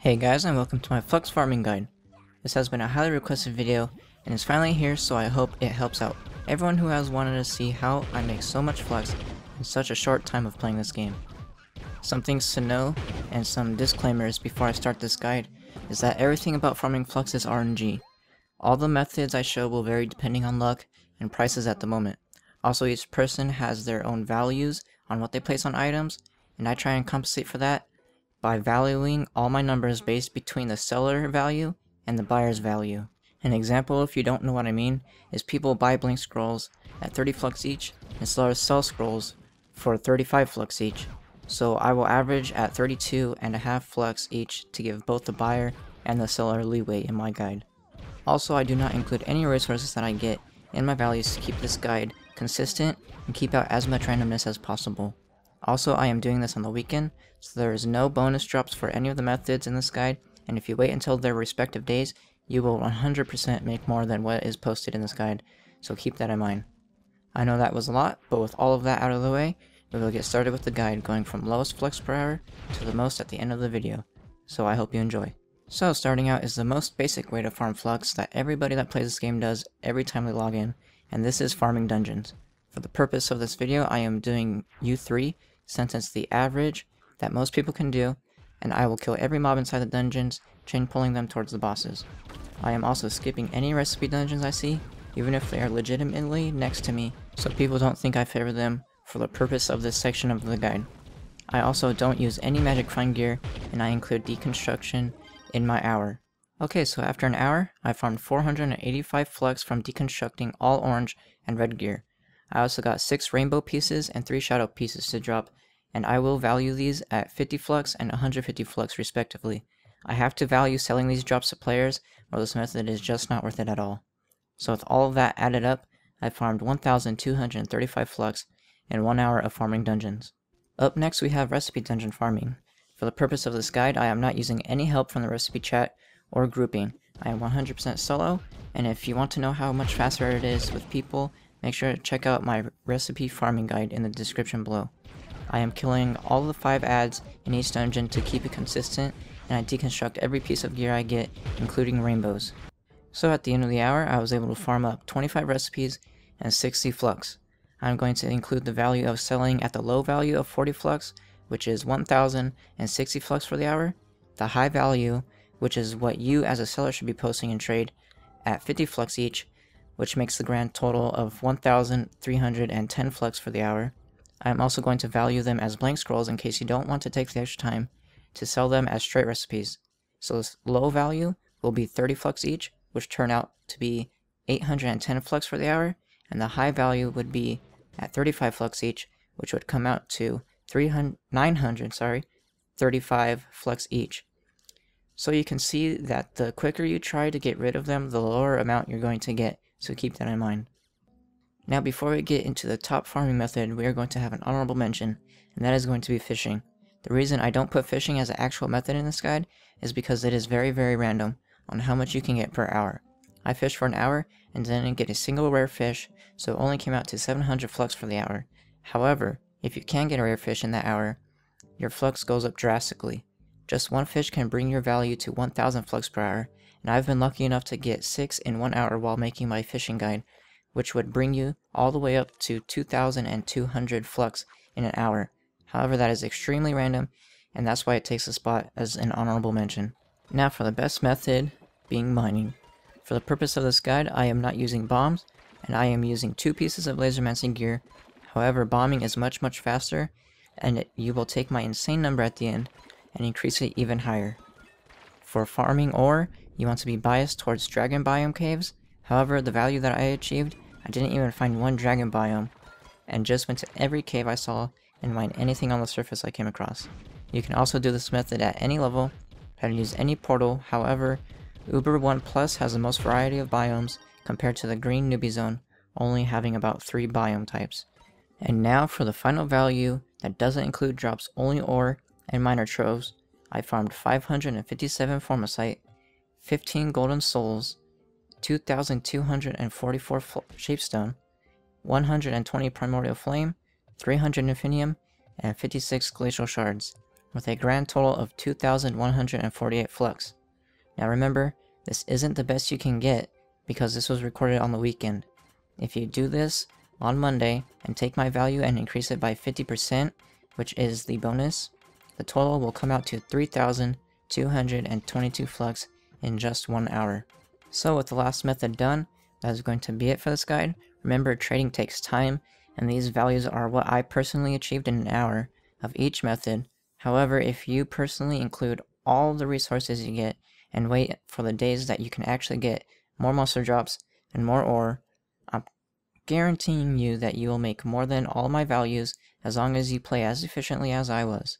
Hey guys, and welcome to my Flux farming guide. This has been a highly requested video and is finally here, so I hope it helps out everyone who has wanted to see how I make so much Flux in such a short time of playing this game. Some things to know and some disclaimers before I start this guide is that everything about farming Flux is RNG. All the methods I show will vary depending on luck and prices at the moment. Also, each person has their own values on what they place on items, and I try and compensate for that by valuing all my numbers based between the seller value and the buyer's value. An example, if you don't know what I mean, is people buy blank scrolls at 30 flux each and sellers sell scrolls for 35 flux each. So I will average at 32.5 flux each to give both the buyer and the seller leeway in my guide. Also, I do not include any resources that I get in my values to keep this guide consistent and keep out as much randomness as possible. Also, I am doing this on the weekend, so there is no bonus drops for any of the methods in this guide, and if you wait until their respective days, you will 100% make more than what is posted in this guide, so keep that in mind. I know that was a lot, but with all of that out of the way, we will get started with the guide, going from lowest flux per hour to the most at the end of the video, so I hope you enjoy. So starting out is the most basic way to farm flux that everybody that plays this game does every time they log in, and this is farming dungeons. For the purpose of this video, I am doing U3, since it's the average that most people can do, and I will kill every mob inside the dungeons, chain pulling them towards the bosses. I am also skipping any recipe dungeons I see, even if they are legitimately next to me, so people don't think I favor them for the purpose of this section of the guide. I also don't use any magic find gear, and I include deconstruction in my hour. Okay, so after an hour, I farmed 485 flux from deconstructing all orange and red gear. I also got 6 rainbow pieces and 3 shadow pieces to drop, and I will value these at 50 flux and 150 flux respectively. I have to value selling these drops to players, or this method is just not worth it at all. So with all of that added up, I farmed 1,235 flux in 1 hour of farming dungeons. Up next we have recipe dungeon farming. For the purpose of this guide, I am not using any help from the recipe chat or grouping. I am 100% solo, and if you want to know how much faster it is with people, make sure to check out my recipe farming guide in the description below. I am killing all the 5 ads in each dungeon to keep it consistent, and I deconstruct every piece of gear I get, including rainbows. So at the end of the hour, I was able to farm up 25 recipes and 60 flux. I'm going to include the value of selling at the low value of 40 flux, which is 1,060 flux for the hour, the high value, which is what you as a seller should be posting in trade, at 50 flux each, which makes the grand total of 1,310 flux for the hour. I am also going to value them as blank scrolls in case you don't want to take the extra time to sell them as straight recipes. So this low value will be 30 flux each, which turn out to be 810 flux for the hour, and the high value would be at 35 flux each, which would come out to 935 flux each. So you can see that the quicker you try to get rid of them, the lower amount you're going to get, so keep that in mind. Now before we get into the top farming method, we are going to have an honorable mention, and that is going to be fishing. The reason I don't put fishing as an actual method in this guide is because it is very random on how much you can get per hour. I fished for an hour and didn't get a single rare fish, so it only came out to 700 flux for the hour. However, if you can get a rare fish in that hour, your flux goes up drastically. Just one fish can bring your value to 1,000 flux per hour, and I've been lucky enough to get 6 in 1 hour while making my fishing guide, which would bring you all the way up to 2,200 flux in an hour. However, that is extremely random, and that's why it takes a spot as an honorable mention. Now for the best method, being mining. For the purpose of this guide, I am not using bombs, and I am using 2 pieces of lasermancy gear. However, bombing is much faster, and you will take my insane number at the end and increase it even higher. For farming ore, you want to be biased towards dragon biome caves. However, the value that I achieved, I didn't even find one dragon biome, and just went to every cave I saw and mined anything on the surface I came across. You can also do this method at any level and use any portal. However, Uber 1 Plus has the most variety of biomes compared to the green newbie zone, only having about 3 biome types. And now for the final value that doesn't include drops, only ore and minor troves. I farmed 557 formosite, 15 golden souls, 2,244 shapestone, 120 primordial flame, 300 infinium, and 56 glacial shards. with a grand total of 2,148 Flux. Now remember, this isn't the best you can get because this was recorded on the weekend. If you do this on Monday and take my value and increase it by 50%, which is the bonus, the total will come out to 3,222 Flux in just 1 hour. So with the last method done, that is going to be it for this guide. Remember, trading takes time, and these values are what I personally achieved in an hour of each method. However, if you personally include all the resources you get and wait for the days that you can actually get more monster drops and more ore, I'm guaranteeing you that you will make more than all my values as long as you play as efficiently as I was.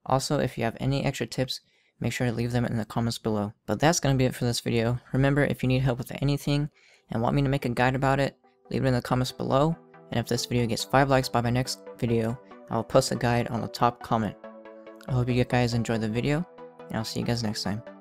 Also, if you have any extra tips, make sure to leave them in the comments below. But that's going to be it for this video. Remember, if you need help with anything and want me to make a guide about it, leave it in the comments below. And if this video gets 5 likes by my next video, I will post a guide on the top comment. I hope you guys enjoyed the video, and I'll see you guys next time.